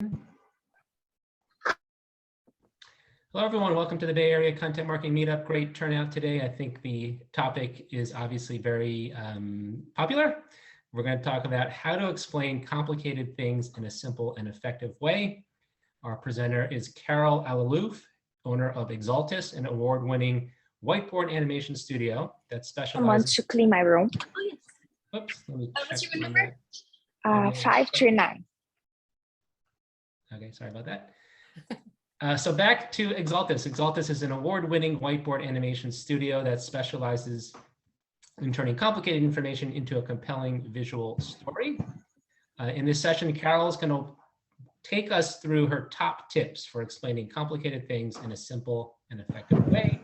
Hello, everyone. Welcome to the Bay Area Content Marketing Meetup. Great turnout today. I think the topic is obviously very popular. We're going to talk about how to explain complicated things in a simple and effective way. Our presenter is Carole Alalouf, owner of Exaltus, an award-winning whiteboard animation studio that specializes. I want to clean my room. Oh, yes. Oops, let me check. What's your number? 539. Okay, sorry about that. So back to Exaltus. Exaltus is an award-winning whiteboard animation studio that specializes in turning complicated information into a compelling visual story. In this session, Carole is going to take us through her top tips for explaining complicated things in a simple and effective way.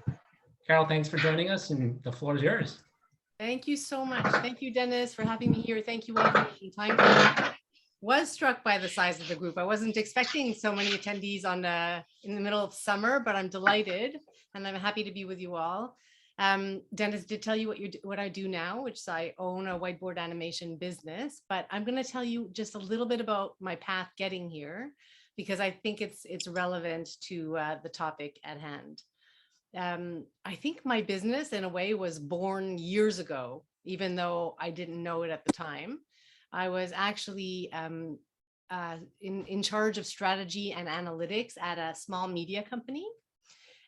Carole, thanks for joining us, and the floor is yours. Thank you so much. Thank you, Dennis, for having me here. Thank you all for making time for me. Was struck by the size of the group. I wasn't expecting so many attendees on in the middle of summer, but I'm delighted and I'm happy to be with you all. Dennis did tell you what I do now, which is I own a whiteboard animation business, but I'm going to tell you just a little bit about my path getting here because I think it's relevant to the topic at hand. I think my business in a way was born years ago, even though I didn't know it at the time. I was actually in charge of strategy and analytics at a small media company.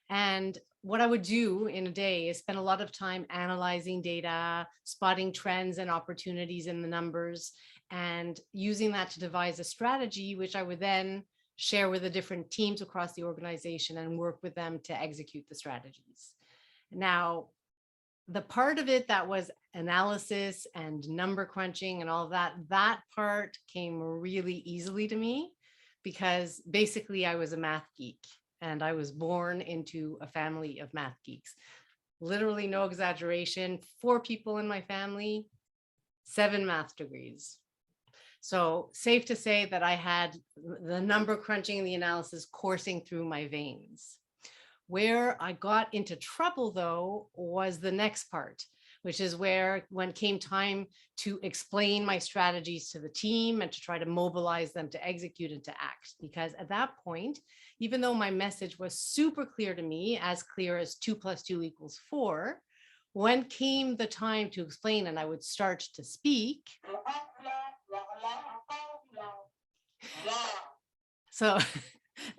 And what I would do in a day is spend a lot of time analyzing data, spotting trends and opportunities in the numbers, and using that to devise a strategy, which I would then share with the different teams across the organization and work with them to execute the strategies. Now, the part of it that was analysis and number crunching and all that part came really easily to me because basically I was a math geek and I was born into a family of math geeks. Literally no exaggeration, 4 people in my family, 7 math degrees. So safe to say that I had the number crunching and the analysis coursing through my veins. Where I got into trouble, though, was the next part, which is where when it came time to explain my strategies to the team and to try to mobilize them to execute and to act. Because at that point, even though my message was super clear to me, as clear as 2 + 2 = 4, when came the time to explain and I would start to speak, so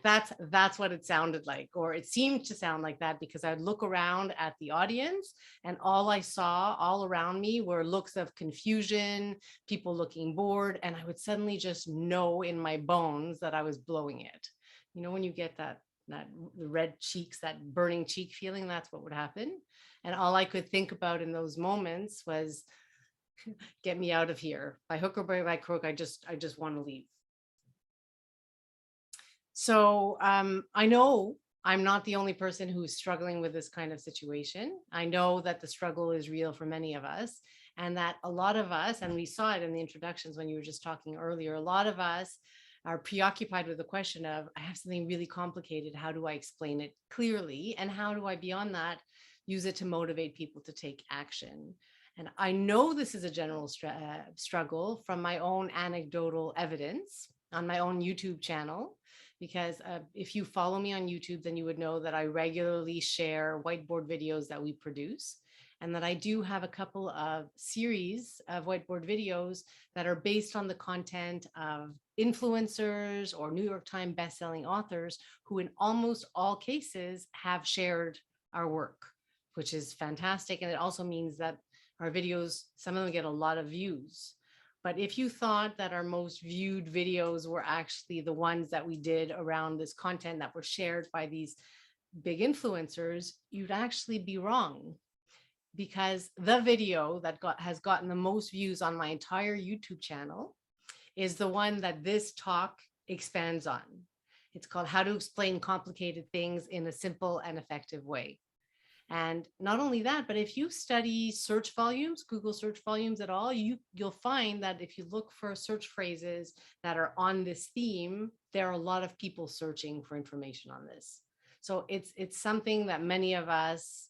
that's what it sounded like, or it seemed to sound like that, because I'd look around at the audience and all I saw all around me were looks of confusion, people looking bored, and I would suddenly just know in my bones that I was blowing it. You know, when you get that red cheeks, that burning cheek feeling, that's what would happen. And all I could think about in those moments was, get me out of here. By hook or by crook, I just want to leave. So I know I'm not the only person who's struggling with this kind of situation. I know that the struggle is real for many of us, and that a lot of us, and we saw it in the introductions when you were just talking earlier, a lot of us are preoccupied with the question of, I have something really complicated. How do I explain it clearly? And how do I, beyond that, use it to motivate people to take action? And I know this is a general struggle from my own anecdotal evidence on my own YouTube channel. Because if you follow me on YouTube, then you would know that I regularly share whiteboard videos that we produce, and that I do have a couple of series of whiteboard videos that are based on the content of influencers or New York Times bestselling authors who in almost all cases have shared our work, which is fantastic. And it also means that our videos, some of them get a lot of views. But if you thought that our most viewed videos were actually the ones that we did around this content that were shared by these big influencers, you'd actually be wrong. Because the video that has gotten the most views on my entire YouTube channel is the one that this talk expands on. It's called How to Explain Complicated Things in a Simple and Effective Way. And not only that, but if you study search volumes, Google search volumes at all, you'll find that if you look for search phrases that are on this theme, there are a lot of people searching for information on this. So it's something that many of us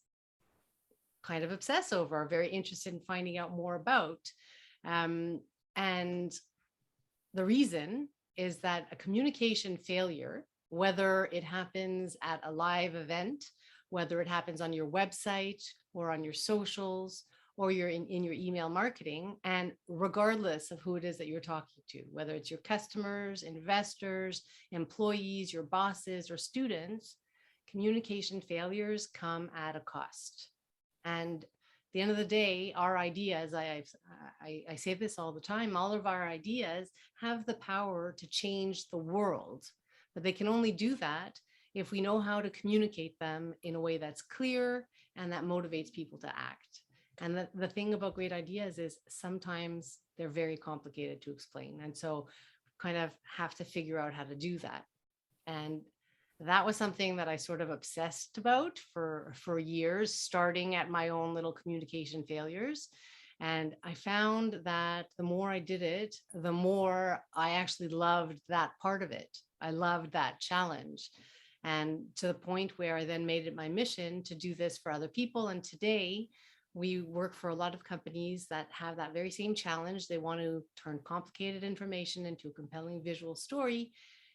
kind of obsess over, are very interested in finding out more about. And the reason is that a communication failure, whether it happens at a live event, whether it happens on your website or on your socials, or you're in your email marketing, and regardless of who it is that you're talking to, whether it's your customers, investors, employees, your bosses, or students, communication failures come at a cost. And at the end of the day, our ideas, I say this all the time, all of our ideas have the power to change the world, but they can only do that if we know how to communicate them in a way that's clear and that motivates people to act. And the thing about great ideas is sometimes they're very complicated to explain. And so kind of have to figure out how to do that. And that was something that I sort of obsessed about for years, starting at my own little communication failures. And I found that the more I did it, the more I actually loved that part of it. I loved that challenge. And to the point where I then made it my mission to do this for other people. And today, we work for a lot of companies that have that very same challenge. They want to turn complicated information into a compelling visual story.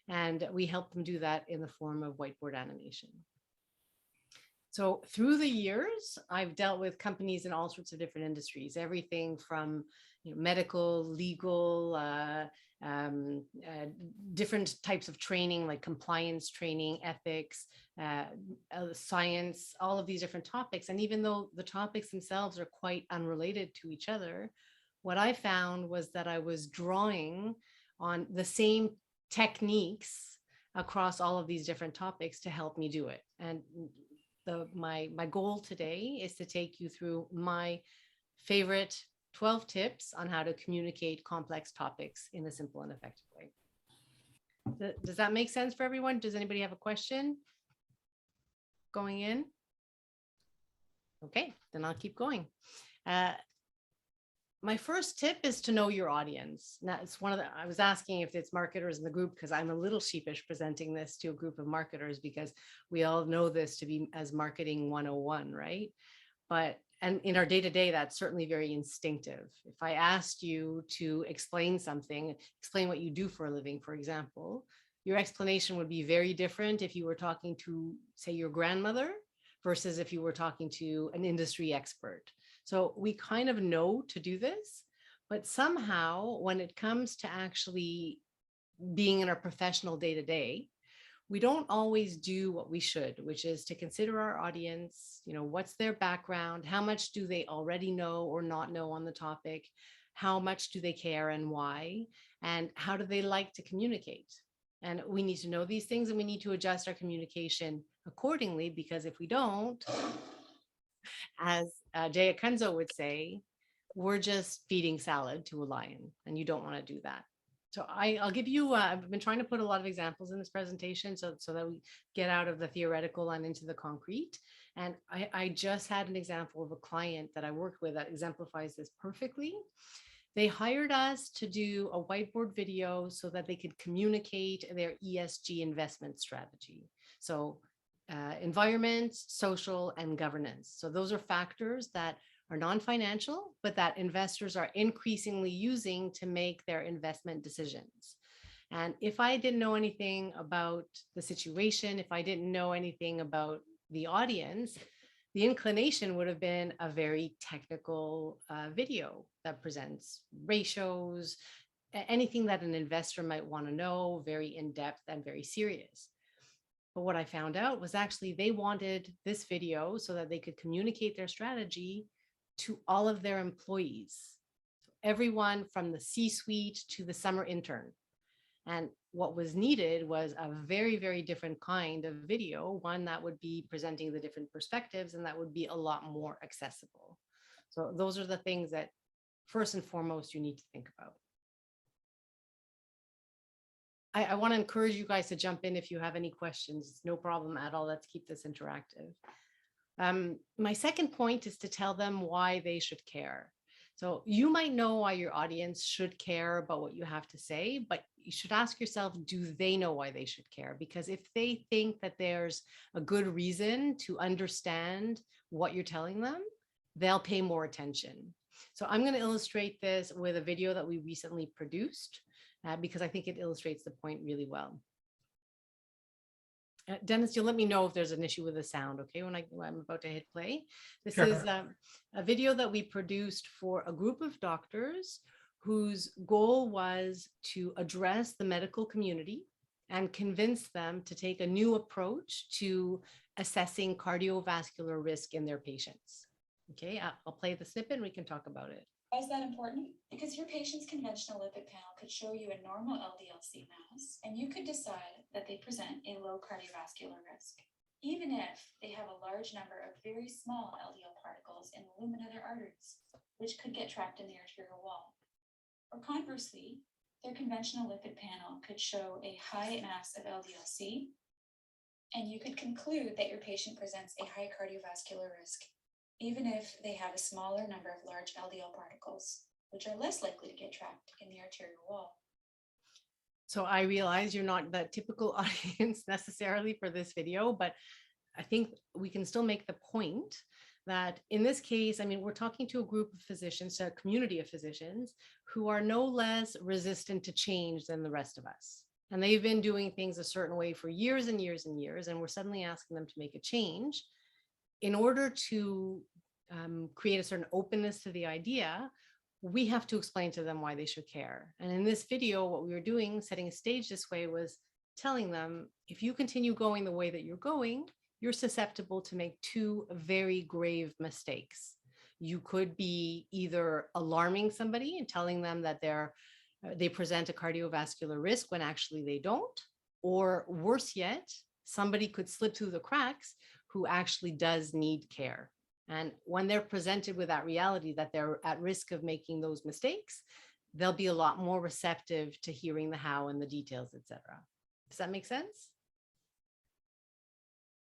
And we help them do that in the form of whiteboard animation. So through the years, I've dealt with companies in all sorts of different industries, everything from medical, legal, different types of training like compliance training, ethics, science, all of these different topics. And even though the topics themselves are quite unrelated to each other, what I found was that I was drawing on the same techniques across all of these different topics to help me do it. And my goal today is to take you through my favorite 12 tips on how to communicate complex topics in a simple and effective way. Does that make sense for everyone? Does anybody have a question going in? Okay, then I'll keep going. My first tip is to know your audience. Now, it's I was asking if it's marketers in the group because I'm a little sheepish presenting this to a group of marketers because we all know this to be as marketing 101, right? And in our day-to-day, that's certainly very instinctive. If I asked you to explain something, explain what you do for a living, for example, your explanation would be very different if you were talking to, say, your grandmother versus if you were talking to an industry expert. So we kind of know to do this, but somehow when it comes to actually being in our professional day-to-day, we don't always do what we should, which is to consider our audience, what's their background, how much do they already know or not know on the topic, how much do they care and why, and how do they like to communicate? And we need to know these things and we need to adjust our communication accordingly, because if we don't, as Jaya Kunzo would say, we're just feeding salad to a lion, and you don't want to do that. So I'll give you, I've been trying to put a lot of examples in this presentation so that we get out of the theoretical and into the concrete. And I just had an example of a client that I worked with that exemplifies this perfectly. They hired us to do a whiteboard video so that they could communicate their ESG investment strategy. So environment, social, and governance. So those are factors that are non-financial, but that investors are increasingly using to make their investment decisions. And if I didn't know anything about the situation, if I didn't know anything about the audience, the inclination would have been a very technical video that presents ratios, anything that an investor might want to know, very in-depth and very serious. But what I found out was actually they wanted this video so that they could communicate their strategy to all of their employees, so everyone from the C-suite to the summer intern. And what was needed was a very, very different kind of video, one that would be presenting the different perspectives and that would be a lot more accessible. So those are the things that first and foremost you need to think about. I want to encourage you guys to jump in if you have any questions. It's no problem at all. Let's keep this interactive. My second point is to tell them why they should care. So you might know why your audience should care about what you have to say, but you should ask yourself, do they know why they should care? Because if they think that there's a good reason to understand what you're telling them, they'll pay more attention. So I'm going to illustrate this with a video that we recently produced. because I think it illustrates the point really well. Dennis, you'll let me know if there's an issue with the sound, okay, when I'm about to hit play. This Sure. is a video that we produced for a group of doctors whose goal was to address the medical community and convince them to take a new approach to assessing cardiovascular risk in their patients. Okay, I'll play the snippet and we can talk about it. Why is that important? Because your patient's conventional lipid panel could show you a normal LDL-C mass, and you could decide that they present a low cardiovascular risk, even if they have a large number of very small LDL particles in the lumen of their arteries, which could get trapped in the arterial wall. Or conversely, their conventional lipid panel could show a high mass of LDL-C, and you could conclude that your patient presents a high cardiovascular risk, even if they have a smaller number of large LDL particles, which are less likely to get trapped in the arterial wall. So I realize you're not the typical audience necessarily for this video, but I think we can still make the point that in this case, I mean, we're talking to a group of physicians, a community of physicians who are no less resistant to change than the rest of us. And they've been doing things a certain way for years and years and years, and we're suddenly asking them to make a change. In order to create a certain openness to the idea, we have to explain to them why they should care. And in this video, what we were doing, setting a stage this way, was telling them, if you continue going the way that you're going, you're susceptible to make two very grave mistakes. You could be either alarming somebody and telling them that they present a cardiovascular risk when actually they don't, or worse yet, somebody could slip through the cracks who actually does need care. And when they're presented with that reality that they're at risk of making those mistakes, they'll be a lot more receptive to hearing the how and the details, etc. Does that make sense?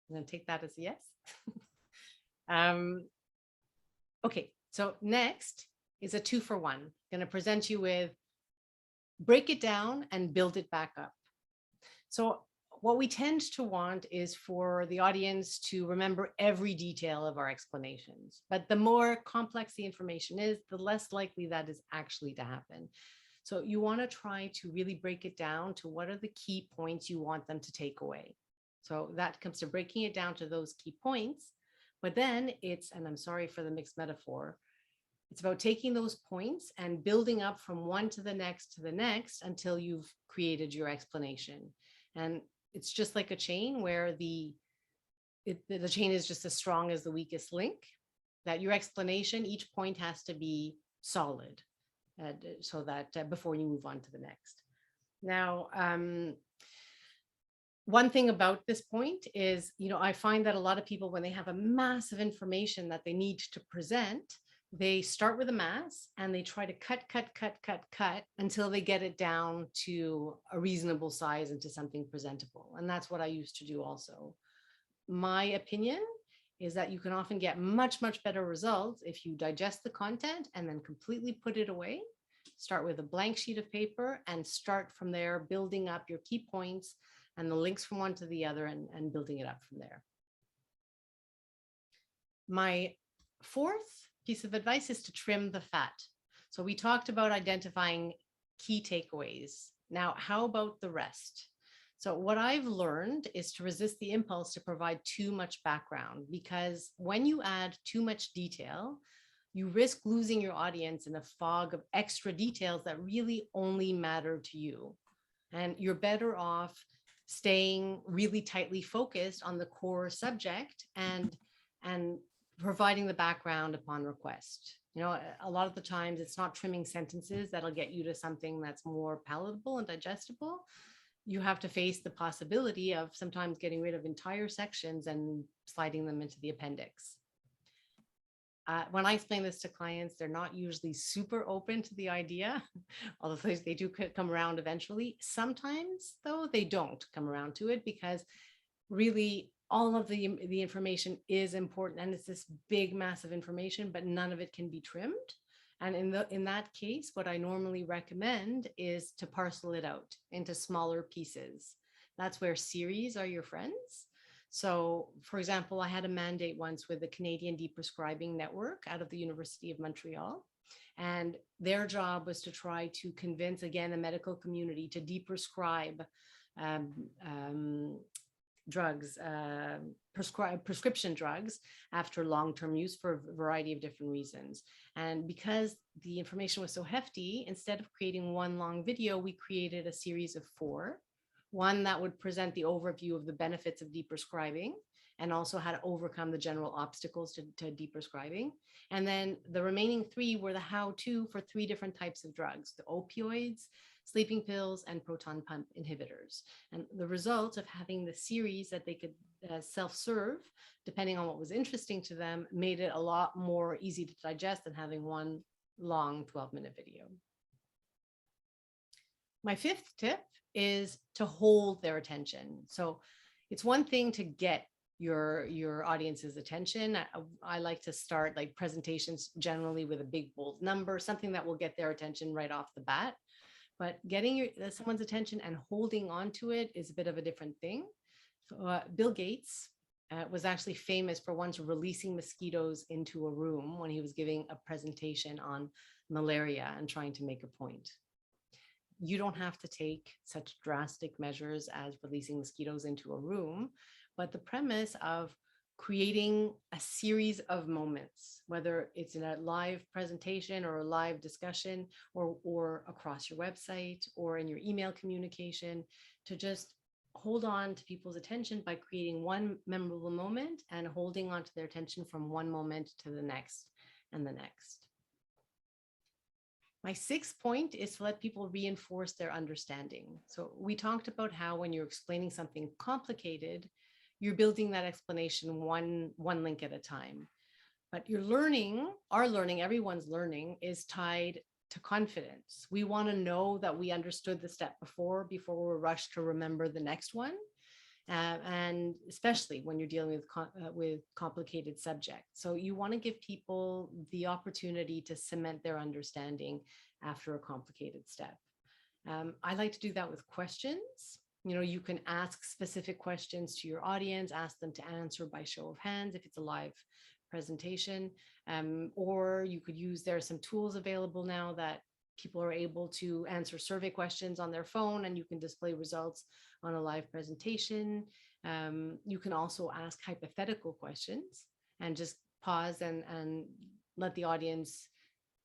I'm going to take that as a yes. Okay, so next is a 2-for-1. I'm going to present you with break it down and build it back up. So what we tend to want is for the audience to remember every detail of our explanations, but the more complex the information is, the less likely that is actually to happen. So you want to try to really break it down to what are the key points you want them to take away. So that comes to breaking it down to those key points, but then it's, and I'm sorry for the mixed metaphor, it's about taking those points and building up from one to the next until you've created your explanation. And it's just like a chain where the chain is just as strong as the weakest link, that your explanation, each point has to be solid so that before you move on to the next. Now, one thing about this point is, I find that a lot of people, when they have a mass of information that they need to present, they start with a mass and they try to cut until they get it down to a reasonable size into something presentable. And that's what I used to do also. My opinion is that you can often get much, much better results if you digest the content and then completely put it away. Start with a blank sheet of paper and start from there, building up your key points and the links from one to the other and building it up from there. My fourth piece of advice is to trim the fat. So we talked about identifying key takeaways. Now, how about the rest? So what I've learned is to resist the impulse to provide too much background, because when you add too much detail, you risk losing your audience in a fog of extra details that really only matter to you. And you're better off staying really tightly focused on the core subject and providing the background upon request. A lot of the times it's not trimming sentences that'll get you to something that's more palatable and digestible. You have to face the possibility of sometimes getting rid of entire sections and sliding them into the appendix. When I explain this to clients, they're not usually super open to the idea, although they do come around eventually. Sometimes, though, they don't come around to it because really all of the information is important, and it's this big, massive information, but none of it can be trimmed. And in that case, what I normally recommend is to parcel it out into smaller pieces. That's where series are your friends. So, for example, I had a mandate once with the Canadian Deprescribing Network out of the University of Montreal. And their job was to try to convince, again, the medical community to deprescribe drugs, prescription drugs after long-term use for a variety of different reasons. And because the information was so hefty, instead of creating one long video, we created a series of 4. One that would present the overview of the benefits of deprescribing and also how to overcome the general obstacles to deprescribing. And then the remaining 3 were the how-to for 3 different types of drugs: the opioids, sleeping pills, and proton pump inhibitors. And the result of having the series that they could self-serve, depending on what was interesting to them, made it a lot more easy to digest than having one long 12-minute video. My 5th tip is to hold their attention. So it's one thing to get your audience's attention. I like to start like presentations generally with a big bold number, something that will get their attention right off the bat. But getting someone's attention and holding on to it is a bit of a different thing. So, Bill Gates was actually famous for once releasing mosquitoes into a room when he was giving a presentation on malaria and trying to make a point. You don't have to take such drastic measures as releasing mosquitoes into a room, but the premise of creating a series of moments, whether it's in a live presentation or a live discussion or across your website or in your email communication, to just hold on to people's attention by creating one memorable moment and holding on to their attention from one moment to the next and the next. My 6th point is to let people reinforce their understanding. So we talked about how when you're explaining something complicated, you're building that explanation one link at a time. But your learning, our learning, everyone's learning is tied to confidence. We want to know that we understood the step before we're rushed to remember the next one. And especially when you're dealing with complicated subjects. So you want to give people the opportunity to cement their understanding after a complicated step. I like to do that with questions. You know, you can ask specific questions to your audience, ask them to answer by show of hands if it's a live presentation, or you could use, there are some tools available now that people are able to answer survey questions on their phone and you can display results on a live presentation. You can also ask hypothetical questions and just pause and let the audience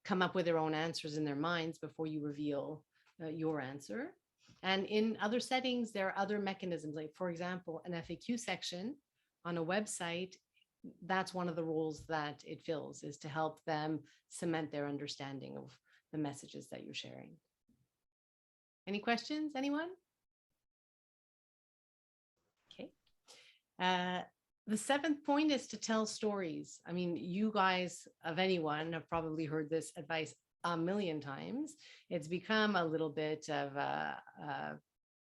come up with their own answers in their minds before you reveal your answer. And in other settings, there are other mechanisms, like for example, an FAQ section on a website. That's one of the roles that it fills, is to help them cement their understanding of the messages that you're sharing. Any questions, anyone? Okay. The 7th point is to tell stories. I mean, you guys of anyone have probably heard this advice a million times. It's become a little bit of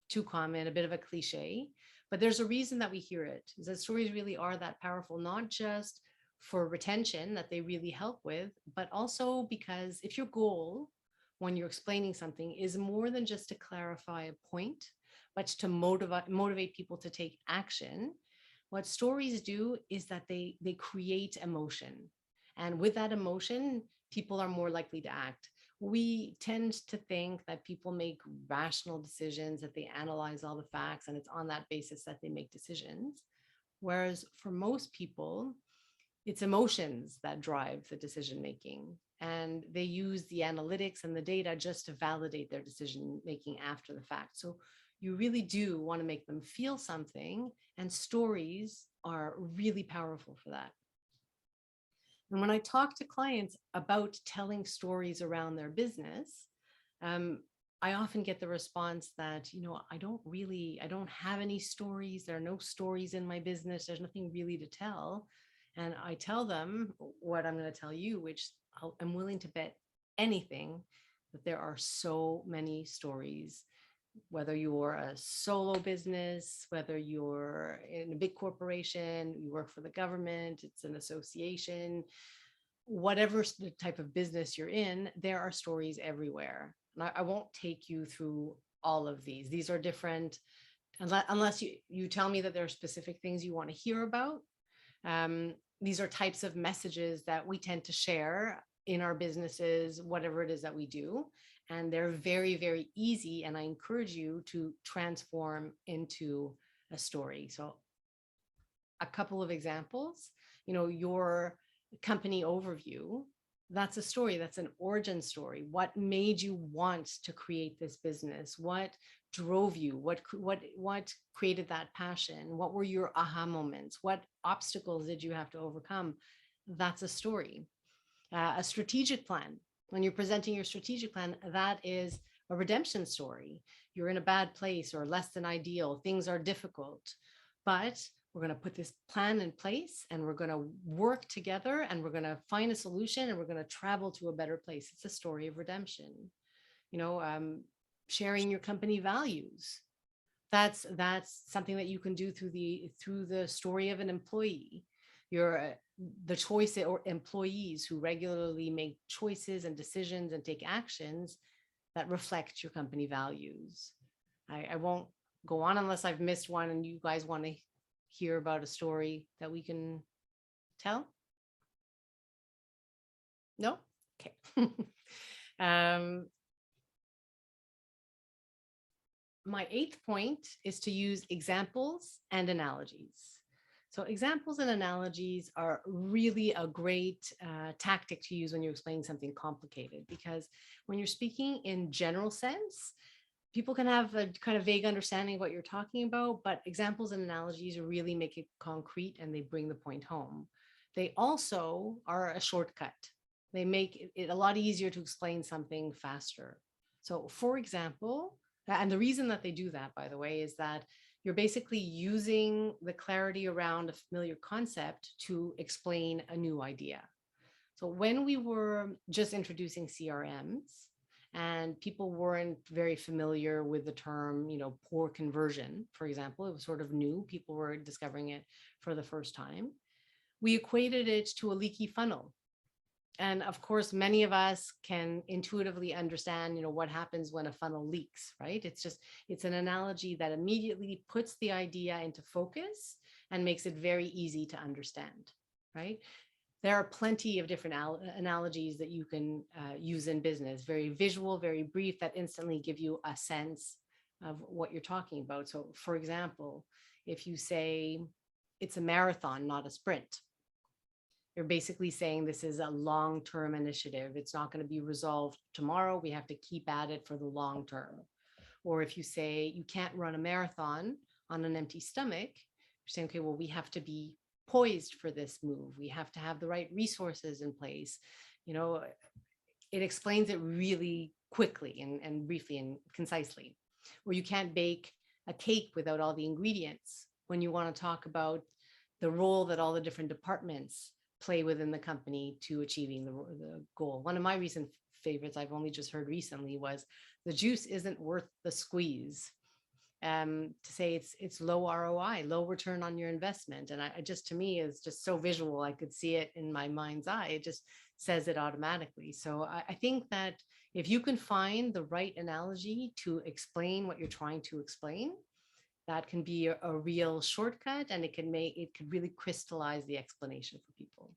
too common, a bit of a cliche, but there's a reason that we hear it, is that stories really are that powerful, not just for retention that they really help with, but also because if your goal when you're explaining something is more than just to clarify a point, but to motivate people to take action, what stories do is that they create emotion. And with that emotion, people are more likely to act. We tend to think that people make rational decisions, that they analyze all the facts, and it's on that basis that they make decisions. Whereas for most people, it's emotions that drive the decision making. And they use the analytics and the data just to validate their decision making after the fact. So you really do want to make them feel something, and stories are really powerful for that. And when I talk to clients about telling stories around their business, I often get the response that, you know, I don't have any stories. There are no stories in my business. There's nothing really to tell. And I tell them what I'm going to tell you, which I'm willing to bet anything that there are so many stories, whether you're a solo business, whether you're in a big corporation, you work for the government, it's an association, whatever the type of business you're in, there are stories everywhere. And I won't take you through all of these. These are different, unless you tell me that there are specific things you want to hear about. These are types of messages that we tend to share in our businesses, whatever it is that we do. And they're very, very easy. And I encourage you to transform into a story. So a couple of examples, your company overview, that's a story, that's an origin story. What made you want to create this business? What drove you? What created that passion? What were your aha moments? What obstacles did you have to overcome? That's a story. A strategic plan. When you're presenting your strategic plan, that is a redemption story. You're in a bad place or less than ideal. Things are difficult, but we're going to put this plan in place and we're going to work together and we're going to find a solution and we're going to travel to a better place. It's a story of redemption. Sharing your company values. That's something that you can do through the story of an employee. The choice or employees who regularly make choices and decisions and take actions that reflect your company values. I won't go on unless I've missed one and you guys want to hear about a story that we can tell. No? Okay. My 8th point is to use examples and analogies. So examples and analogies are really a great tactic to use when you're explaining something complicated, because when you're speaking in general sense, people can have a kind of vague understanding of what you're talking about, but examples and analogies really make it concrete and they bring the point home. They also are a shortcut. They make it a lot easier to explain something faster. So for example, and the reason that they do that, by the way, is that you're basically using the clarity around a familiar concept to explain a new idea. So when we were just introducing CRMs and people weren't very familiar with the term, poor conversion, for example, it was sort of new. People were discovering it for the first time. We equated it to a leaky funnel. And of course, many of us can intuitively understand, what happens when a funnel leaks, right? It's an analogy that immediately puts the idea into focus and makes it very easy to understand, right? There are plenty of different analogies that you can use in business, very visual, very brief, that instantly give you a sense of what you're talking about. So for example, if you say it's a marathon, not a sprint, you're basically saying this is a long-term initiative. It's not going to be resolved tomorrow. We have to keep at it for the long term. Or if you say you can't run a marathon on an empty stomach, you're saying, okay, well, we have to be poised for this move. We have to have the right resources in place. It explains it really quickly and briefly and concisely. Or you can't bake a cake without all the ingredients when you want to talk about the role that all the different departments play within the company to achieving the goal. One of my recent favorites I've only just heard recently was the juice isn't worth the squeeze. To say it's low ROI, low return on your investment. And to me is just so visual. I could see it in my mind's eye. It just says it automatically. So I think that if you can find the right analogy to explain what you're trying to explain, that can be a real shortcut, and it could really crystallize the explanation for people.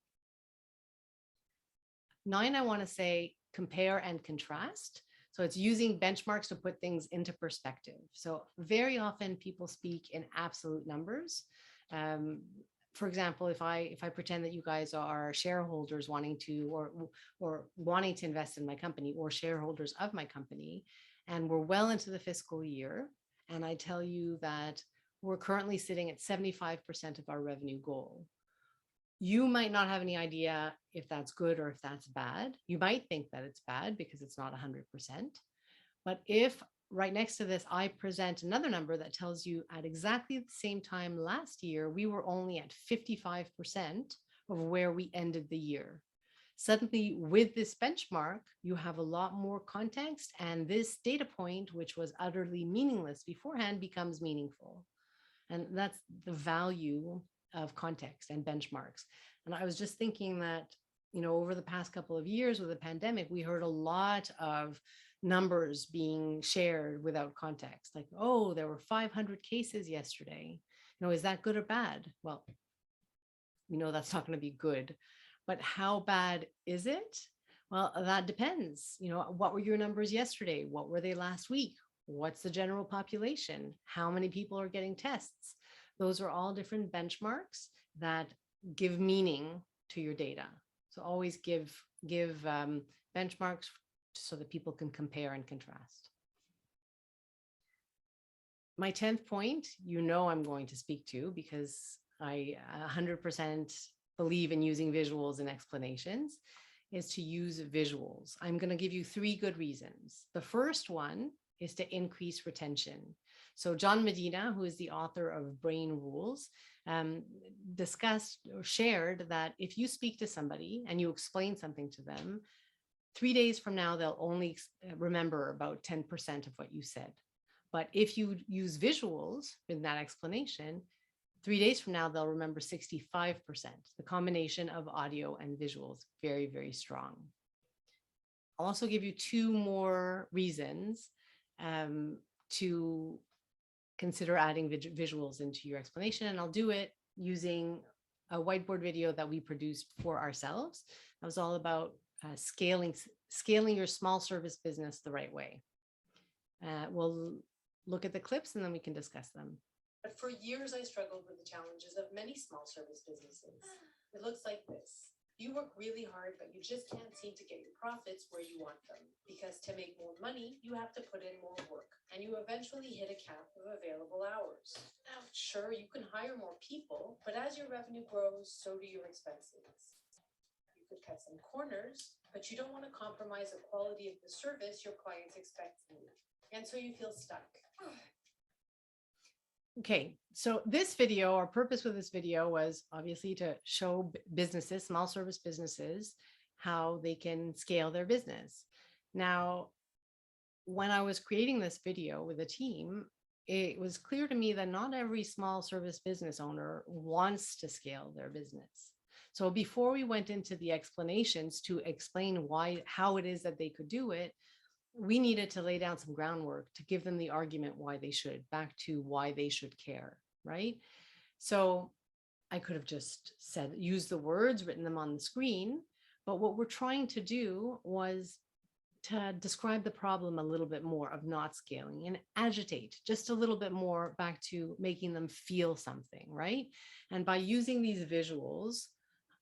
9, I want to say compare and contrast. So it's using benchmarks to put things into perspective. So very often people speak in absolute numbers. For example, if I pretend that you guys are shareholders wanting to or wanting to invest in my company, or shareholders of my company, and we're well into the fiscal year, and I tell you that we're currently sitting at 75% of our revenue goal. You might not have any idea if that's good or if that's bad. You might think that it's bad because it's not 100%. But if right next to this, I present another number that tells you at exactly the same time last year, we were only at 55% of where we ended the year. Suddenly, with this benchmark, you have a lot more context, and this data point, which was utterly meaningless beforehand, becomes meaningful. And that's the value of context and benchmarks. And I was just thinking that, over the past couple of years with the pandemic, we heard a lot of numbers being shared without context, like, oh, there were 500 cases yesterday. Is that good or bad? Well, that's not going to be good. But how bad is it? Well, that depends. What were your numbers yesterday? What were they last week? What's the general population? How many people are getting tests? Those are all different benchmarks that give meaning to your data. So always give benchmarks so that people can compare and contrast. My 10th point, I'm going to speak to, because I 100% believe in using visuals and explanations, is to use visuals. I'm going to give you 3 good reasons. The first one is to increase retention. So John Medina, who is the author of Brain Rules, discussed or shared that if you speak to somebody and you explain something to them, 3 days from now, they'll only remember about 10% of what you said. But if you use visuals in that explanation, 3 days from now, they'll remember 65%. The combination of audio and visuals, very, very strong. I'll also give you 2 more reasons to consider adding visuals into your explanation. And I'll do it using a whiteboard video that we produced for ourselves. That was all about scaling your small service business the right way. We'll look at the clips and then we can discuss them. But for years, I struggled with the challenges of many small service businesses. It looks like this. You work really hard, but you just can't seem to get your profits where you want them. Because to make more money, you have to put in more work. And you eventually hit a cap of available hours. Now, sure, you can hire more people, but as your revenue grows, so do your expenses. You could cut some corners, but you don't want to compromise the quality of the service your clients expect from you. And so you feel stuck. Okay, so this video, our purpose with this video was obviously to show businesses, small service businesses, how they can scale their business. Now, when I was creating this video with a team, it was clear to me that not every small service business owner wants to scale their business. So before we went into the explanations to explain how it is that they could do it, we needed to lay down some groundwork to give them the argument why they should, back to why they should care, right? So I could have just used the words, written them on the screen, but what we're trying to do was to describe the problem a little bit more of not scaling and agitate just a little bit more back to making them feel something, right? And by using these visuals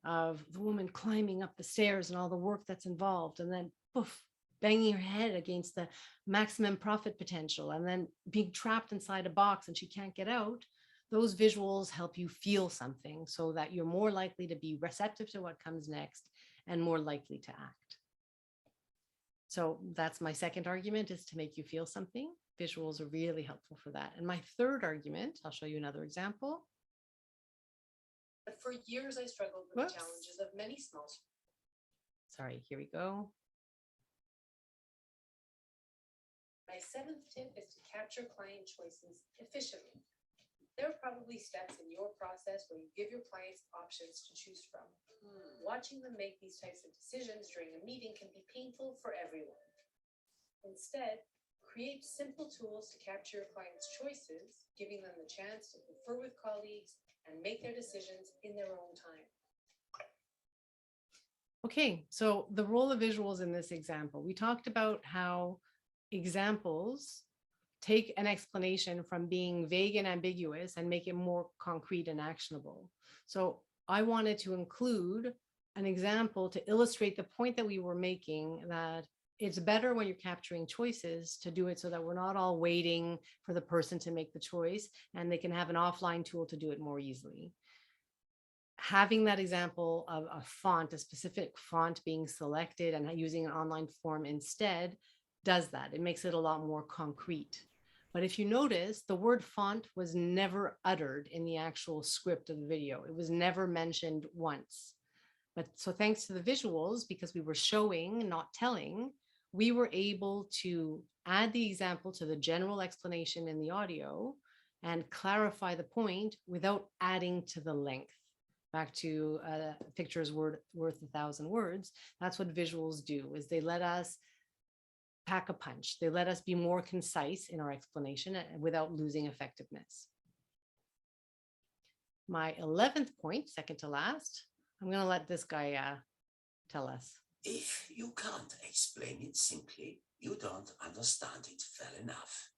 of the woman climbing up the stairs and all the work that's involved, and then poof, banging her head against the maximum profit potential, and then being trapped inside a box and she can't get out, those visuals help you feel something so that you're more likely to be receptive to what comes next and more likely to act. So that's my second argument, is to make you feel something. Visuals are really helpful for that. And my third argument, I'll show you another example. But for years, I struggled with the challenges of many small. Sorry, here we go. My 7th tip is to capture client choices efficiently. There are probably steps in your process where you give your clients options to choose from. Watching them make these types of decisions during a meeting can be painful for everyone. Instead, create simple tools to capture your clients' choices, giving them the chance to confer with colleagues and make their decisions in their own time. Okay, so the role of visuals in this example, we talked about how examples take an explanation from being vague and ambiguous and make it more concrete and actionable. So I wanted to include an example to illustrate the point that we were making, that it's better when you're capturing choices to do it so that we're not all waiting for the person to make the choice, and they can have an offline tool to do it more easily. Having that example of a font, a specific font being selected and using an online form instead does that. It makes it a lot more concrete. But if you notice, the word font was never uttered in the actual script of the video. It was never mentioned once. But so thanks to the visuals, because we were showing, not telling, we were able to add the example to the general explanation in the audio and clarify the point without adding to the length. Back to a picture's worth 1,000 words. That's what visuals do, is they let us pack a punch. They let us be more concise in our explanation without losing effectiveness. My 11th point, second to last, I'm going to let this guy tell us. If you can't explain it simply, you don't understand it well enough.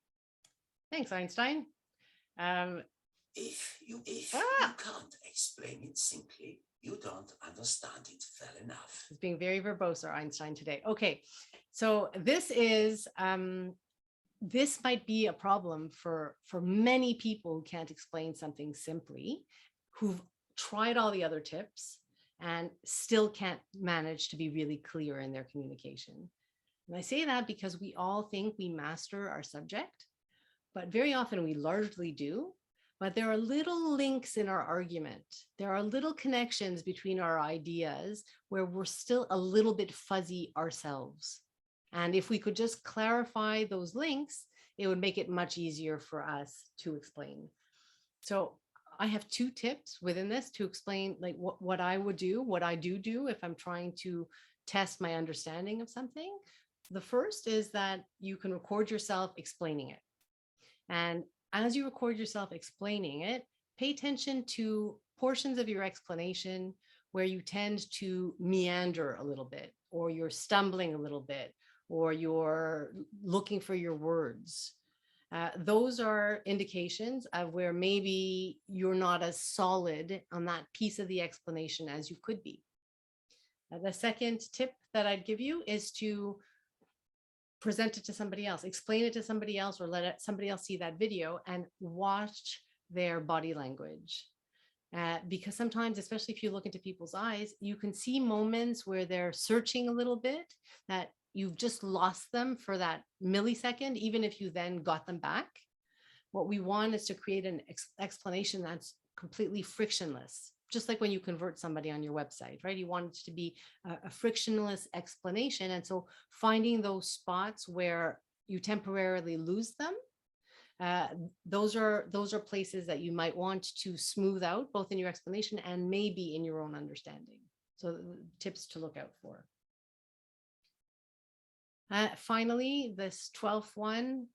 Thanks, Einstein. If you can't explain it simply, you don't understand it well enough. He's being very verbose, our Einstein today. Okay, so this is this might be a problem for many people who can't explain something simply, who've tried all the other tips and still can't manage to be really clear in their communication. And I say that because we all think we master our subject, but very often we largely do. But there are little links in our argument. There are little connections between our ideas where we're still a little bit fuzzy ourselves. And if we could just clarify those links, it would make it much easier for us to explain. So I have 2 tips within this to explain like what I would do, what I do if I'm trying to test my understanding of something. The first is that you can record yourself explaining it. And as you record yourself explaining it, pay attention to portions of your explanation where you tend to meander a little bit, or you're stumbling a little bit, or you're looking for your words. Those are indications of where maybe you're not as solid on that piece of the explanation as you could be. The second tip that I'd give you is to present it to somebody else, explain it to somebody else, or let somebody else see that video and watch their body language. Because sometimes, especially if you look into people's eyes, you can see moments where they're searching a little bit, that you've just lost them for that millisecond, even if you then got them back. What we want is to create an explanation that's completely frictionless. Just like when you convert somebody on your website, right? You want it to be a frictionless explanation. And so finding those spots where you temporarily lose them, those are places that you might want to smooth out, both in your explanation and maybe in your own understanding. So tips to look out for. Finally, this 12th one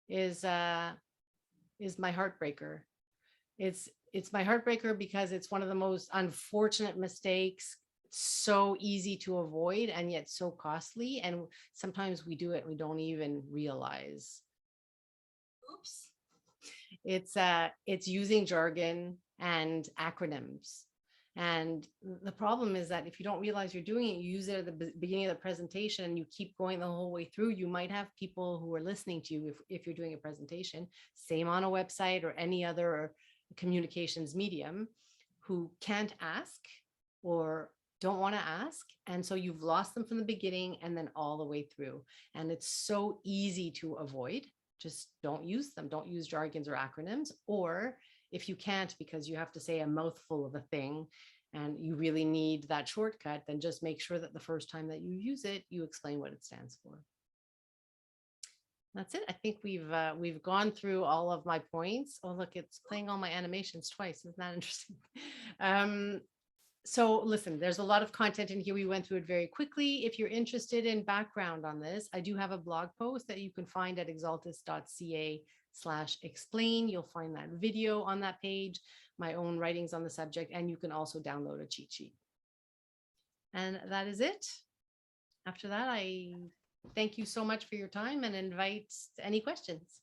is my heartbreaker. It's my heartbreaker because it's one of the most unfortunate mistakes, so easy to avoid and yet so costly. And sometimes we do it, we don't even realize. Oops. It's using jargon and acronyms. And the problem is that if you don't realize you're doing it, you use it at the beginning of the presentation and you keep going the whole way through, you might have people who are listening to you if you're doing a presentation, same on a website or any other communications medium, who can't ask or don't want to ask. And so you've lost them from the beginning and then all the way through. And it's so easy to avoid. Just don't use them. Don't use jargons or acronyms. Or if you can't, because you have to say a mouthful of a thing and you really need that shortcut, then just make sure that the first time that you use it, you explain what it stands for. That's it. I think we've gone through all of my points. Oh, look, it's playing all my animations twice. Isn't that interesting? So listen, there's a lot of content in here. We went through it very quickly. If you're interested in background on this, I do have a blog post that you can find at exaltus.ca/explain. You'll find that video on that page, my own writings on the subject, and you can also download a cheat sheet. And that is it. After that, I thank you so much for your time and invite any questions.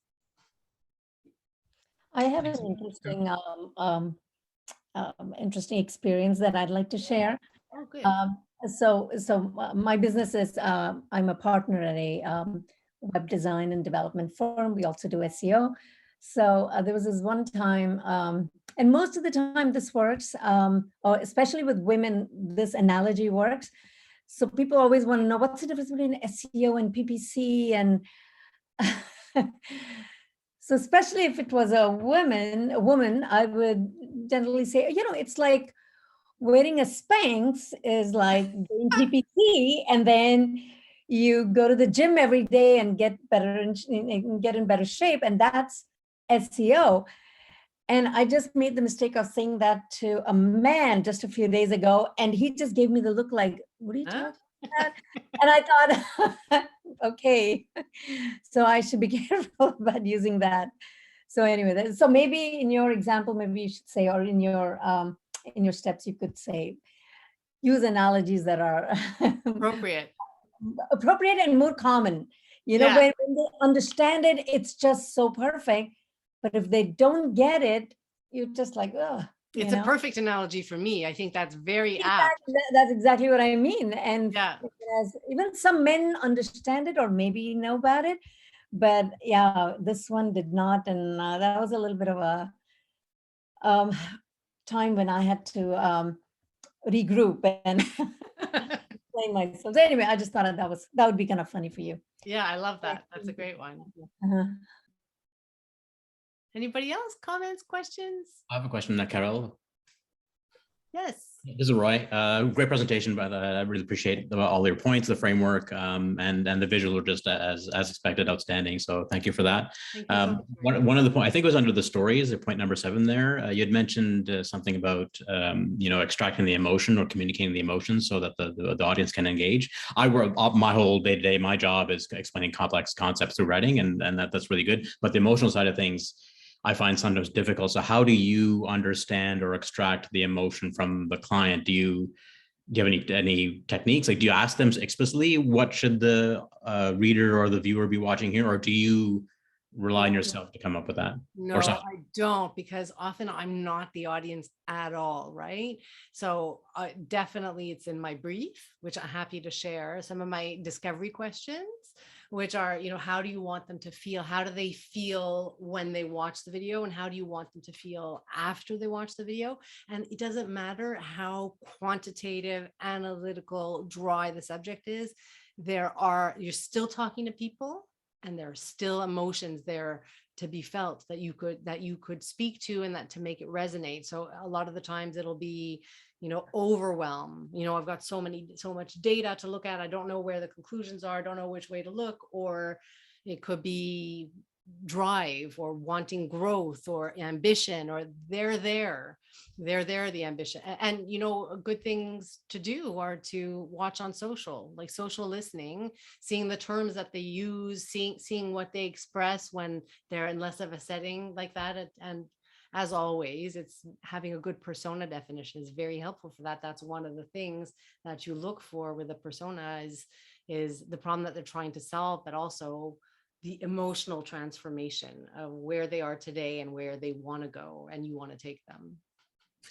I have an interesting experience that I'd like to share. Oh, good. So my business is, I'm a partner at a web design and development firm. We also do SEO. So there was this one time, and most of the time this works, or especially with women, this analogy works. So people always want to know what's the difference between SEO and PPC. And so especially if it was a woman, I would generally say, it's like wearing a Spanx is like doing PPC, and then you go to the gym every day and get better and get in better shape, and that's SEO. And I just made the mistake of saying that to a man just a few days ago, and he just gave me the look like, what are you talking about? And I thought, okay, so I should be careful about using that. So anyway, so maybe in your example, maybe you should say, or in your steps, you could say, use analogies that are Appropriate. appropriate and more common. You know, Yeah. when they understand it, it's just so perfect. But if they don't get it, you're just like, oh, It's a perfect analogy for me. I think that's very apt. That's exactly what I mean. And Yeah. even some men understand it or maybe know about it. But yeah, this one did not. And that was a little bit of a time when I had to regroup and explain myself. So anyway, I just thought that would be kind of funny for you. Yeah, I love that. That's a great one. Uh-huh. Anybody else? Comments, questions? I have a question, Carole. Yes. This is Roy. Great presentation, but I really appreciate all your points, the framework, and the visuals were just as expected, outstanding. So thank you for that. Thank you so much. One of the points, I think it was under the stories, point number 7 there, you had mentioned something about, extracting the emotion or communicating the emotions so that the audience can engage. I work my whole day-to-day, my job is explaining complex concepts through writing, and that's really good. But the emotional side of things, I find sometimes difficult. So how do you understand or extract the emotion from the client? Do you have any techniques? Like, do you ask them explicitly what should the reader or the viewer be watching here, or do you rely on yourself to come up with that? No, I don't, because often I'm not the audience at all, right? So definitely it's in my brief, which I'm happy to share. Some of my discovery questions, which are, how do you want them to feel? How do they feel when they watch the video? And how do you want them to feel after they watch the video? And it doesn't matter how quantitative, analytical, dry the subject is. You're still talking to people, and there are still emotions there to be felt that you could speak to, and that to make it resonate. So a lot of the times it'll be, overwhelm. I've got so much data to look at. I don't know where the conclusions are. I don't know which way to look. Or it could be drive or wanting growth or ambition, or they're there, the ambition. And, good things to do are to watch on social, like social listening, seeing the terms that they use, seeing what they express when they're in less of a setting like that. And as always, it's having a good persona definition is very helpful for that. That's one of the things that you look for with a persona is the problem that they're trying to solve, but also the emotional transformation of where they are today and where they want to go, and you want to take them.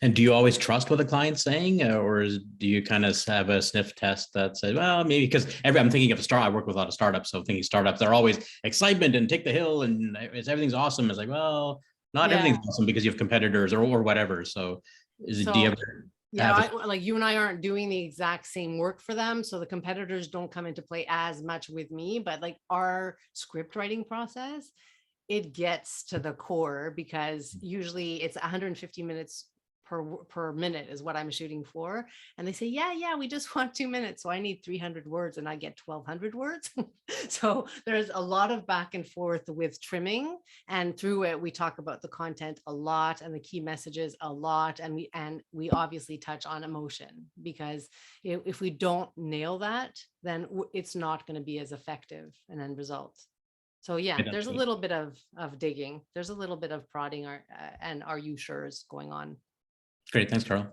And do you always trust what the client's saying, or do you kind of have a sniff test that says, well, maybe, because I'm thinking of I work with a lot of startups, so thinking startups, they're always excitement and take the hill and everything's awesome. It's like, well, not everything's awesome because you have competitors or whatever. So do you ever? Yeah, like you and I aren't doing the exact same work for them, so the competitors don't come into play as much with me. But like our script writing process, it gets to the core, because usually it's 150 minutes per minute is what I'm shooting for. And they say, yeah, we just want 2 minutes. So I need 300 words and I get 1,200 words. So there's a lot of back and forth with trimming. And through it, we talk about the content a lot and the key messages a lot. And we obviously touch on emotion, because if we don't nail that, then it's not going to be as effective an end result. So yeah, there's a little bit of digging. There's a little bit of prodding and are you sure's going on. Great. Thanks, Carole.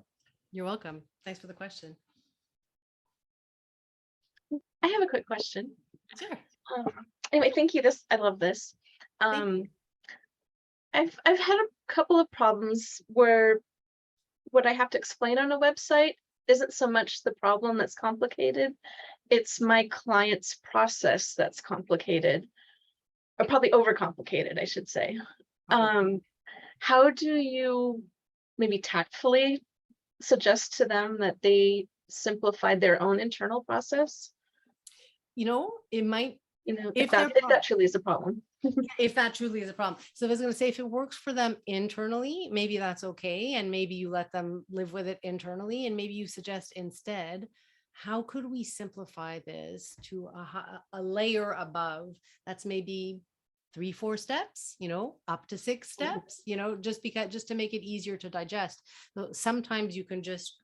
You're welcome. Thanks for the question. I have a quick question. Sure. Anyway, thank you. I love this. I've had a couple of problems where what I have to explain on a website isn't so much the problem that's complicated. It's my client's process that's complicated, or probably overcomplicated, I should say. How do you maybe tactfully suggest to them that they simplify their own internal process? It might, if that truly is a problem. If that truly is a problem. So I was going to say, if it works for them internally, maybe that's okay. And maybe you let them live with it internally. And maybe you suggest instead, how could we simplify this to a layer above that's maybe 3-4 steps, up to 6 steps, just to make it easier to digest. So sometimes you can just,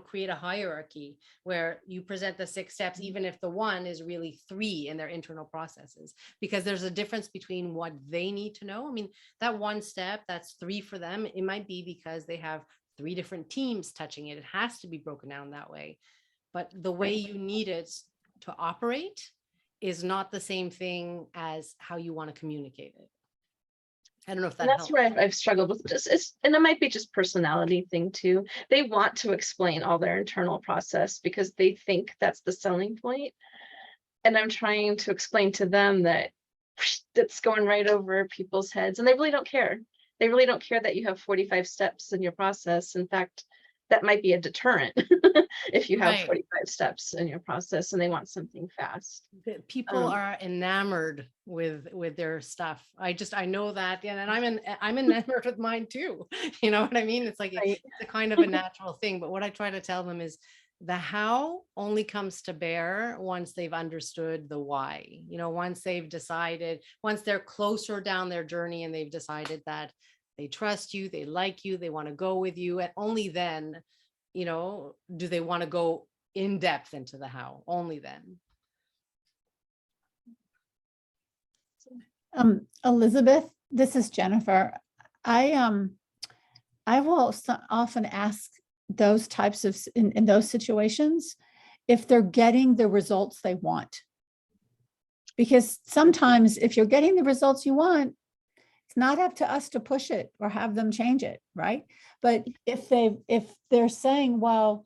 create a hierarchy where you present the 6 steps, even if the one is really 3 in their internal processes, because there's a difference between what they need to know. I mean, that one step, that's 3 for them. It might be because they have 3 different teams touching it. It has to be broken down that way. But the way you need it to operate is not the same thing as how you want to communicate it. I don't know if that And that's helps. where I've struggled with and it might be just personality thing too. They want to explain all their internal process because they think that's the selling point. And I'm trying to explain to them that that's going right over people's heads, and they really don't care. They really don't care that you have 45 steps in your process. In fact, that might be a deterrent if you have Right. 45 steps in your process and they want something fast. People are enamored with their stuff. I know that, and I'm enamored with mine too. You know what I mean? It's like Right. it's a kind of a natural thing. But what I try to tell them is the how only comes to bear once they've understood the why. You know, once they've decided, once they're closer down their journey and they've decided that they trust you, they like you, they want to go with you, and only then, you know, do they want to go in depth into the how. Only then. Elizabeth, this is Jennifer. I will often ask those types of, in those situations, if they're getting the results they want. Because sometimes if you're getting the results you want, it's not up to us to push it or have them change it, right? But if they're saying, well,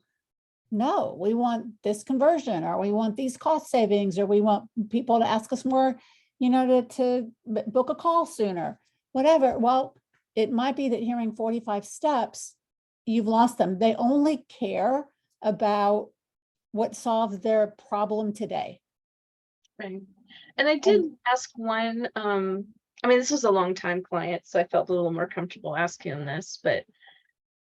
no, we want this conversion, or we want these cost savings, or we want people to ask us more, you know, to book a call sooner, whatever. Well, it might be that hearing 45 steps, you've lost them. They only care about what solves their problem today. Right. And I did ask one, I mean, this was a long time client, so I felt a little more comfortable asking him this, but,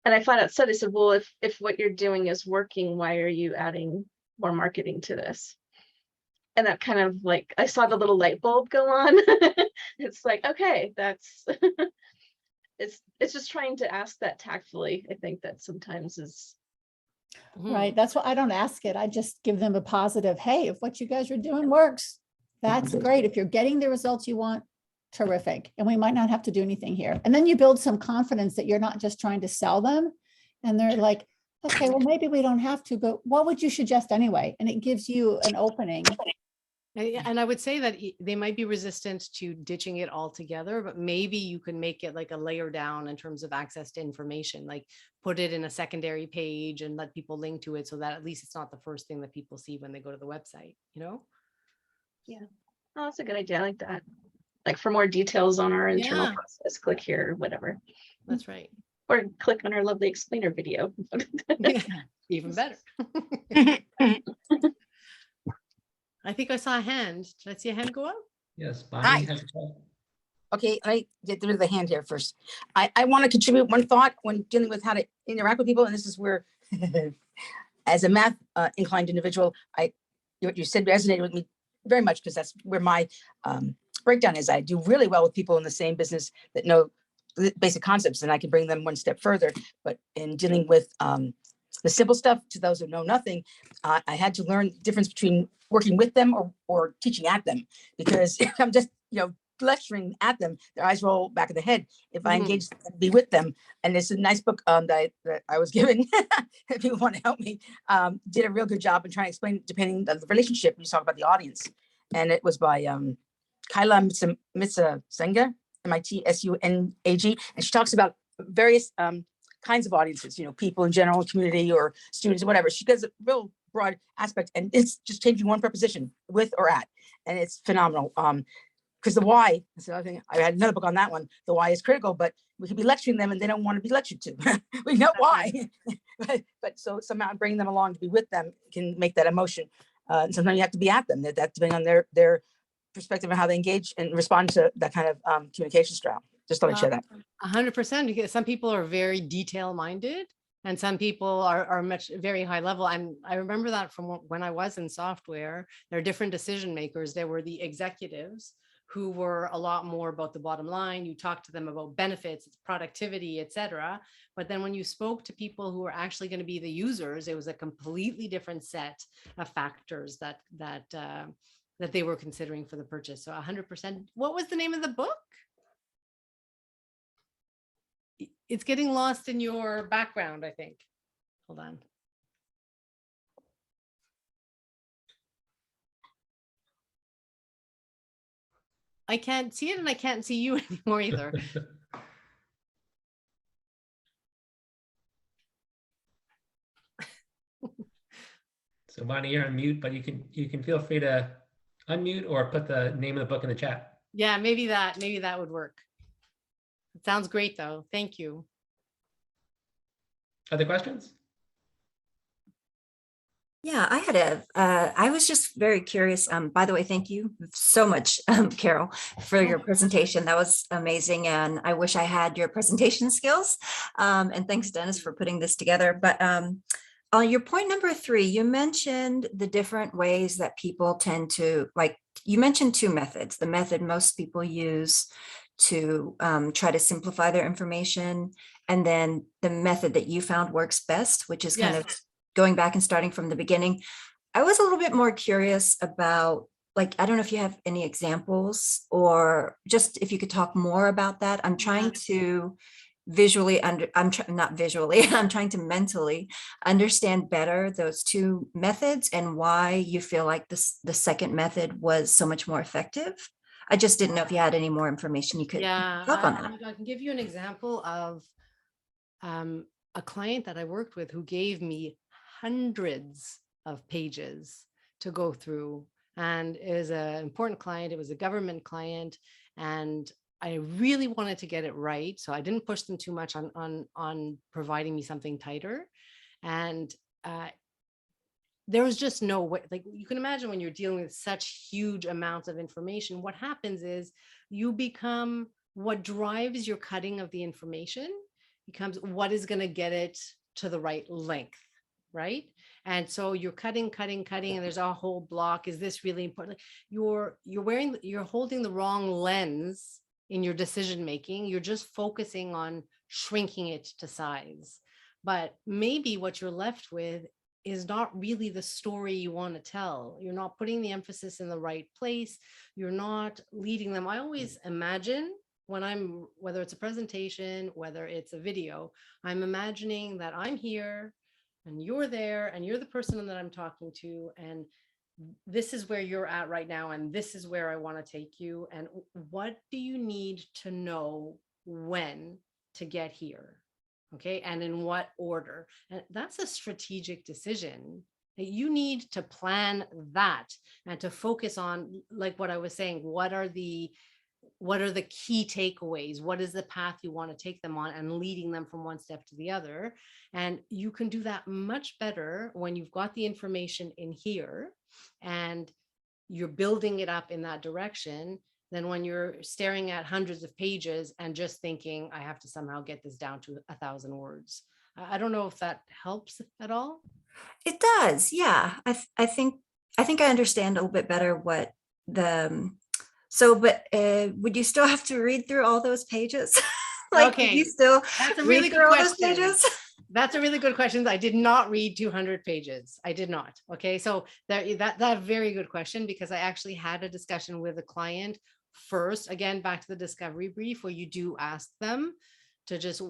and I flat out said, I said, well, if what you're doing is working, why are you adding more marketing to this? And that kind of like, I saw the little light bulb go on. It's like, okay, that's, it's just trying to ask that tactfully. I think that sometimes is. Right. That's why I don't ask it. I just give them a positive, hey, if what you guys are doing works, that's great. If you're getting the results you want, terrific. And we might not have to do anything here. And then you build some confidence that you're not just trying to sell them. And they're like, okay, well, maybe we don't have to, but what would you suggest anyway? And it gives you an opening. And I would say that they might be resistant to ditching it altogether, but maybe you can make it like a layer down in terms of access to information, like put it in a secondary page and let people link to it so that at least it's not the first thing that people see when they go to the website, you know? Yeah, oh, that's a good idea. I like that. Like for more details on our internal process, click here, or whatever. That's right. Or click on our lovely explainer video. Yeah, even better. I think I saw a hand. Did I see a hand go up? Yes, Hi. Bonnie has a call. Okay, let me get rid of the hand here first. I want to contribute one thought when dealing with how to interact with people, and this is where, as a math inclined individual, what you said resonated with me very much, because that's where my breakdown is. I do really well with people in the same business that know the basic concepts, and I can bring them one step further. But in dealing with the simple stuff, to those who know nothing, I had to learn the difference between working with them or teaching at them, because if I'm just, lecturing at them, their eyes roll back in the head. If I engage and be with them, and it's a nice book that I was given, if people want to help me, did a real good job in trying to explain, depending on the relationship, you talk about the audience. And it was by Kyla Mitsusenga, Mitsunag, and she talks about various kinds of audiences, people in general, community, or students, or whatever. She does a real broad aspect, and it's just changing one preposition, with or at, and it's phenomenal. Because the why, that's another thing. I had another book on that one. The why is critical, but we could be lecturing them and they don't want to be lectured to. We know why, but so somehow bringing them along to be with them can make that emotion. And sometimes you have to be at them. That depending on their perspective and how they engage and respond to that kind of communication style. Just thought I'd share that. 100%, because some people are very detail minded and some people are much very high level. And I remember that from when I was in software. There are different decision makers. There were the executives who were a lot more about the bottom line. You talk to them about benefits, productivity, etc. But then when you spoke to people who were actually going to be the users, it was a completely different set of factors that they were considering for the purchase. So 100%. What was the name of the book? it's getting lost in your background, I think. Hold on. I can't see it and I can't see you anymore either. So Bonnie, you're on mute, but you can feel free to unmute or put the name of the book in the chat. Yeah, maybe that would work. It sounds great though. Thank you. Other questions? Yeah, I was just very curious. By the way, thank you so much, Carol, for your presentation. That was amazing. And I wish I had your presentation skills. And thanks, Dennis, for putting this together. But on your point number 3, you mentioned the different ways that people tend to, like, you mentioned 2 methods. The method most people use to try to simplify their information, and then the method that you found works best, which is kind of going back and starting from the beginning. I was a little bit more curious about, like, I don't know if you have any examples, or just if you could talk more about that. I'm trying to visually I'm trying to mentally understand better those 2 methods and why you feel like the second method was so much more effective. I just didn't know if you had any more information you could talk on that. I can give you an example of a client that I worked with who gave me hundreds of pages to go through, and it was an important client. It was a government client, and I really wanted to get it right, so I didn't push them too much on providing me something tighter. And there was just no way. Like, you can imagine when you're dealing with such huge amounts of information, what happens is you become, what drives your cutting of the information becomes what is going to get it to the right length, right? And so you're cutting, and there's a whole block. Is this really important? You're holding the wrong lens in your decision making. You're just focusing on shrinking it to size. But maybe what you're left with is not really the story you want to tell. You're not putting the emphasis in the right place. You're not leading them. I always imagine when whether it's a presentation, whether it's a video, I'm imagining that I'm here and you're there and you're the person that I'm talking to, and this is where you're at right now, and this is where I want to take you, and what do you need to know when to get here, okay, and in what order. And that's a strategic decision that you need to plan that and to focus on, like what I was saying, what are the key takeaways, what is the path you want to take them on, and leading them from one step to the other. And you can do that much better when you've got the information in here and you're building it up in that direction than when you're staring at hundreds of pages and just thinking, I have to somehow get this down to 1,000 words. I don't know if that helps at all. It does. Yeah. I think I understand a little bit better what but would you still have to read through all those pages? Like, okay, you still that's a really good question. That's a really good question. I did not read 200 pages. I did not. Okay, so that very good question, because I actually had a discussion with a client first, again, back to the discovery brief, where you do ask them to just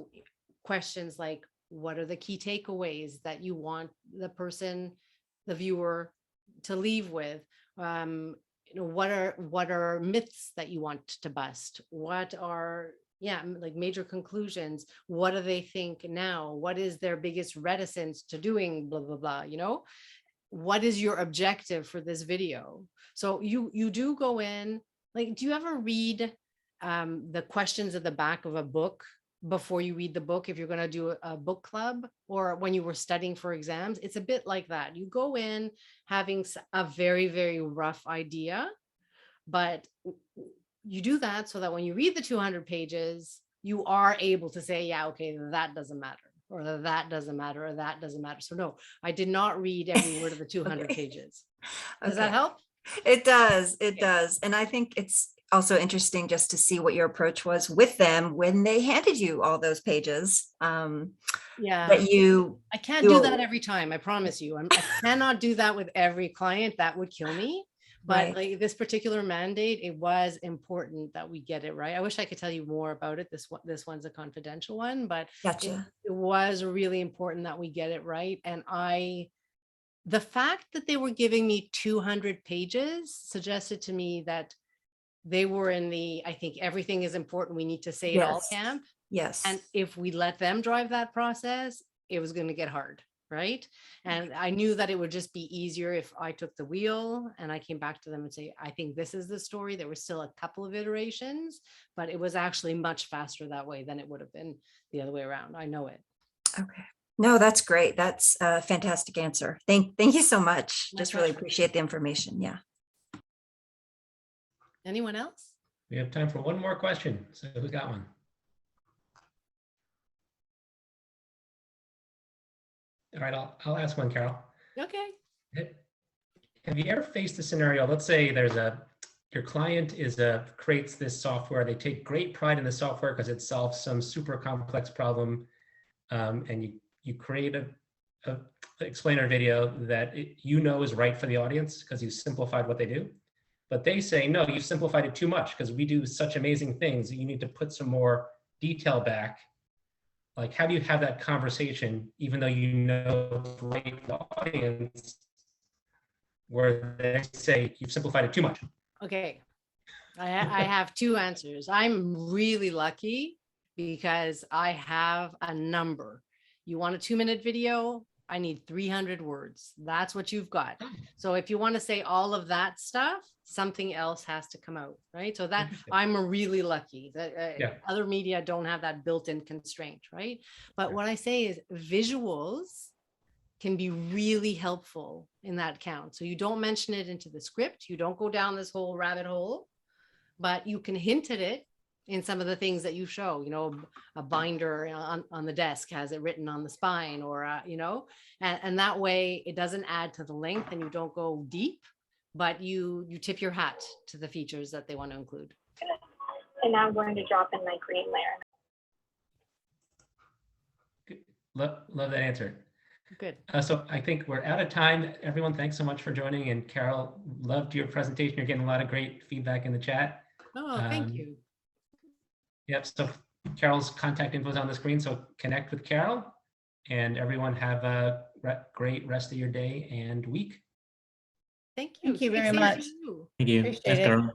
questions like, what are the key takeaways that you want the person, the viewer, to leave with? What are myths that you want to bust? What are like major conclusions? What do they think now? What is their biggest reticence to doing blah blah blah? What is your objective for this video? So you do go in, like, do you ever read the questions at the back of a book before you read the book, if you're going to do a book club, or when you were studying for exams? It's a bit like that. You go in having a very, very rough idea, but you do that so that when you read the 200 pages, you are able to say, yeah, okay, that doesn't matter, or that doesn't matter, or that doesn't matter. So no, I did not read every word of the 200 pages. Does that help? It does. It does. And I think it's also interesting just to see what your approach was with them when they handed you all those pages. Yeah, but I can't do that every time. I promise you. I cannot do that with every client. That would kill me. But Right. like this particular mandate, it was important that we get it right. I wish I could tell you more about it. This one's a confidential one, but Gotcha. it was really important that we get it right. And the fact that they were giving me 200 pages suggested to me that they were in the, I think everything is important, we need to say it all Yes. camp. Yes. And if we let them drive that process, it was going to get hard, right? And I knew that it would just be easier if I took the wheel and I came back to them and say, I think this is the story. There were still a couple of iterations, but it was actually much faster that way than it would have been the other way around. I know it. Okay. No, that's great. That's a fantastic answer. Thank you so much. My Just really pleasure. appreciate the information. Yeah. Anyone else? We have time for one more question. So who got one? All right, I'll ask one, Carol. Okay. Have you ever faced a scenario? Let's say your client creates this software. They take great pride in the software because it solves some super complex problem, and you create a explainer video that is right for the audience because you simplified what they do. But they say, no, you've simplified it too much because we do such amazing things. You need to put some more detail back. Like, how do you have that conversation, even though you know it's right for the audience, where they say you've simplified it too much? Okay. I have two answers. I'm really lucky because I have a number. You want a 2-minute video? I need 300 words. That's what you've got. So if you want to say all of that stuff, something else has to come out, right? So that I'm really lucky that other media don't have that built-in constraint, right? But what I say is visuals can be really helpful in that count. So you don't mention it into the script. You don't go down this whole rabbit hole, but you can hint at it in some of the things that you show, a binder on the desk has it written on the spine, or, and that way it doesn't add to the length and you don't go deep, but you tip your hat to the features that they want to include. And I'm going to drop in my green layer. Love that answer. Good. So I think we're out of time. Everyone, thanks so much for joining. And Carol, loved your presentation. You're getting a lot of great feedback in the chat. Oh, thank you. Yep. So Carol's contact info is on the screen. So connect with Carol, and everyone have a great rest of your day and week. Thank you. Thank you very Stay safe much. to you. Thank you. Appreciate Thanks, it. Carol.